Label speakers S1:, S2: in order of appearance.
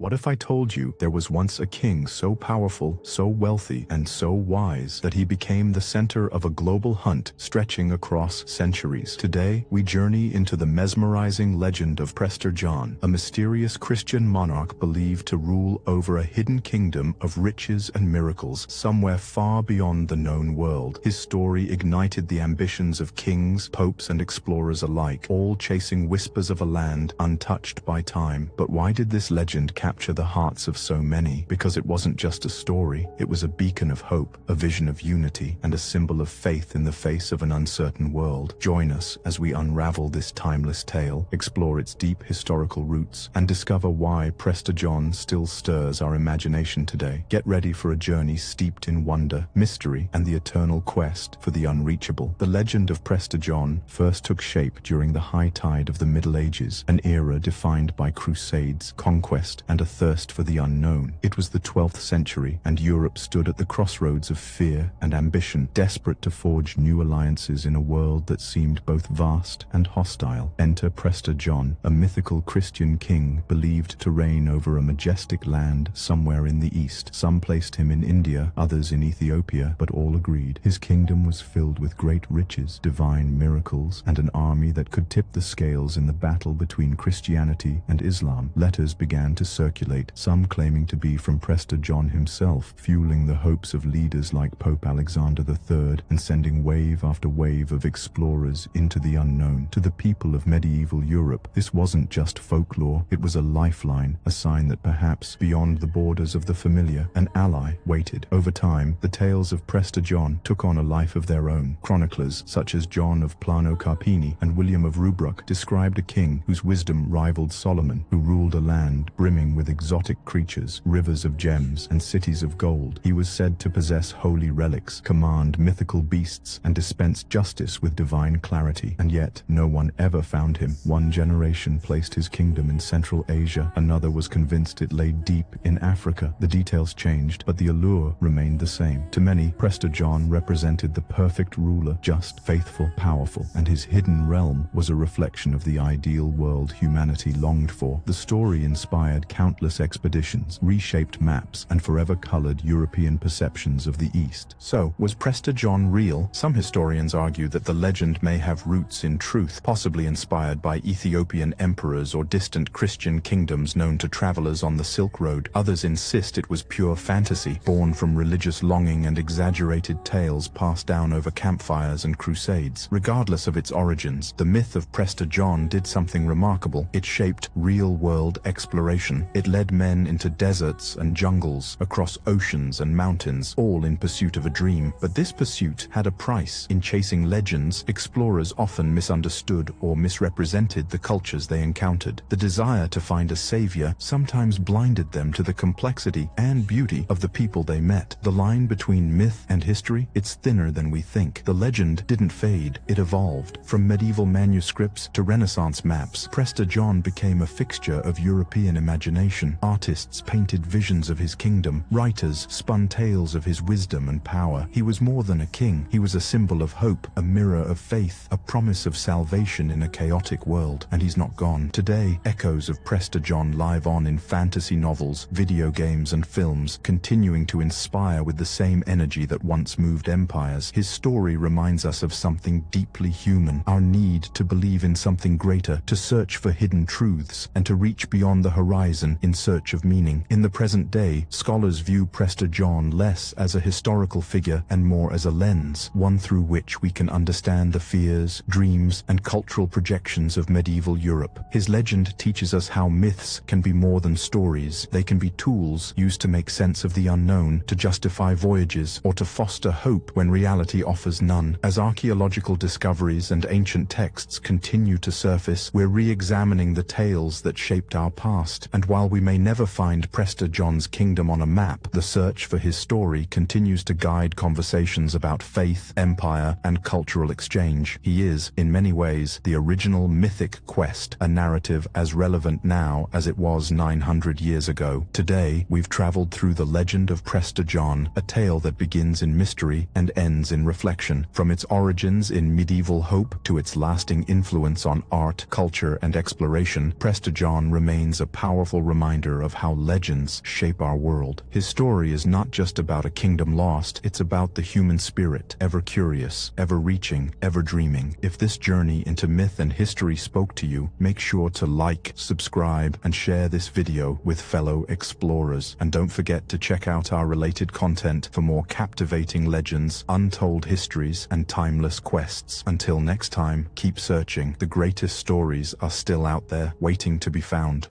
S1: What if I told you there was once a king so powerful, so wealthy, and so wise that he became the center of a global hunt stretching across centuries? Today, we journey into the mesmerizing legend of Prester John, a mysterious Christian monarch believed to rule over a hidden kingdom of riches and miracles somewhere far beyond the known world. His story ignited the ambitions of kings, popes, and explorers alike, all chasing whispers of a land untouched by time. But why did this legend capture the hearts of so many? Because it wasn't just a story, it was a beacon of hope, a vision of unity, and a symbol of faith in the face of an uncertain world. Join us as we unravel this timeless tale, explore its deep historical roots, and discover why Prester John still stirs our imagination today. Get ready for a journey steeped in wonder, mystery, and the eternal quest for the unreachable. The legend of Prester John first took shape during the high tide of the Middle Ages, an era defined by crusades, conquest, and a thirst for the unknown. It was the 12th century, and Europe stood at the crossroads of fear and ambition, desperate to forge new alliances in a world that seemed both vast and hostile. Enter Prester John, a mythical Christian king believed to reign over a majestic land somewhere in the east. Some placed him in India, others in Ethiopia, but all agreed his kingdom was filled with great riches, divine miracles, and an army that could tip the scales in the battle between Christianity and Islam. Letters began to circulate, some claiming to be from Prester John himself, fueling the hopes of leaders like Pope Alexander III and sending wave after wave of explorers into the unknown. To the people of medieval Europe, this wasn't just folklore, it was a lifeline, a sign that perhaps beyond the borders of the familiar, an ally waited. Over time, the tales of Prester John took on a life of their own. Chroniclers such as John of Plano Carpini and William of Rubruck described a king whose wisdom rivaled Solomon, who ruled a land brimming with exotic creatures, rivers of gems, and cities of gold. He was said to possess holy relics, command mythical beasts, and dispense justice with divine clarity. And yet, no one ever found him. One generation placed his kingdom in Central Asia, another was convinced it lay deep in Africa. The details changed, but the allure remained the same. To many, Prester John represented the perfect ruler, just, faithful, powerful, and his hidden realm was a reflection of the ideal world humanity longed for. The story inspired countless expeditions, reshaped maps, and forever colored European perceptions of the East. So, was Prester John real? Some historians argue that the legend may have roots in truth, possibly inspired by Ethiopian emperors or distant Christian kingdoms known to travelers on the Silk Road. Others insist it was pure fantasy, born from religious longing and exaggerated tales passed down over campfires and crusades. Regardless of its origins, the myth of Prester John did something remarkable. It shaped real-world exploration. It led men into deserts and jungles, across oceans and mountains, all in pursuit of a dream. But this pursuit had a price. In chasing legends, explorers often misunderstood or misrepresented the cultures they encountered. The desire to find a savior sometimes blinded them to the complexity and beauty of the people they met. The line between myth and history, it's thinner than we think. The legend didn't fade, it evolved. From medieval manuscripts to Renaissance maps, Prester John became a fixture of European imagination. Artists painted visions of his kingdom, writers spun tales of his wisdom and power. He was more than a king, he was a symbol of hope, a mirror of faith, a promise of salvation in a chaotic world. And he's not gone. Today, echoes of Prester John live on in fantasy novels, video games, and films, continuing to inspire with the same energy that once moved empires. His story reminds us of something deeply human, our need to believe in something greater, to search for hidden truths, and to reach beyond the horizon in search of meaning. In the present day, scholars view Prester John less as a historical figure and more as a lens, one through which we can understand the fears, dreams, and cultural projections of medieval Europe. His legend teaches us how myths can be more than stories. They can be tools used to make sense of the unknown, to justify voyages, or to foster hope when reality offers none. As archaeological discoveries and ancient texts continue to surface, we're re-examining the tales that shaped our past. And while we may never find Prester John's kingdom on a map, the search for his story continues to guide conversations about faith, empire, and cultural exchange. He is, in many ways, the original mythic quest, a narrative as relevant now as it was 900 years ago. Today, we've traveled through the legend of Prester John, a tale that begins in mystery and ends in reflection. From its origins in medieval hope to its lasting influence on art, culture, and exploration, Prester John remains a powerful reminder of how legends shape our world. His story is not just about a kingdom lost, it's about the human spirit, ever curious, ever reaching, ever dreaming. If this journey into myth and history spoke to you, make sure to like, subscribe, and share this video with fellow explorers. And don't forget to check out our related content for more captivating legends, untold histories, and timeless quests. Until next time, keep searching. The greatest stories are still out there, waiting to be found.